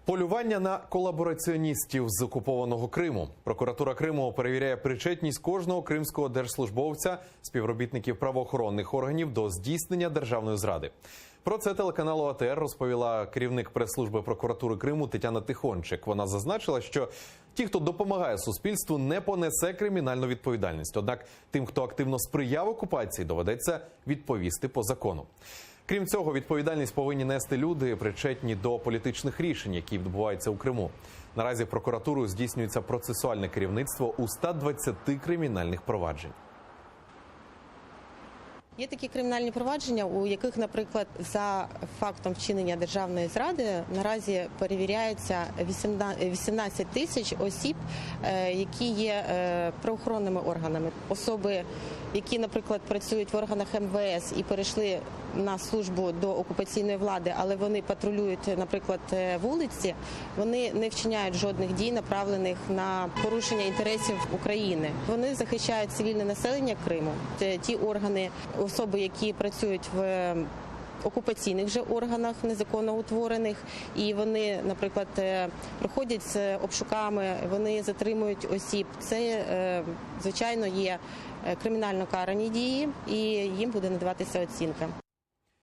Полювання на колабораціоністів з окупованого Криму. Прокуратура Криму перевіряє причетність кожного кримського держслужбовця, співробітників правоохоронних органів до здійснення державної зради. Про це телеканалу АТР розповіла керівник прес-служби прокуратури Криму Тетяна Тихончик. Вона зазначила, що ті, хто допомагає суспільству, не понесе кримінальну відповідальність. Однак тим, хто активно сприяв окупації, доведеться відповісти по закону. Крім цього, відповідальність повинні нести люди, причетні до політичних рішень, які відбуваються у Криму. Наразі прокуратурою здійснюється процесуальне керівництво у 120 кримінальних проваджень. Є такі кримінальні провадження, у яких, наприклад, за фактом вчинення державної зради наразі перевіряється 18 тисяч осіб, які є правоохоронними органами. Особи, які, наприклад, працюють в органах МВС і перейшли на службу до окупаційної влади, але вони патрулюють, наприклад, вулиці, вони не вчиняють жодних дій, направлених на порушення інтересів України. Вони захищають цивільне населення Криму. Ті органи, особи, які працюють в окупаційних же органах, незаконно утворених, і вони, наприклад, проходять з обшуками, вони затримують осіб. Це, звичайно, є кримінально карані дії, і їм буде надаватися оцінка.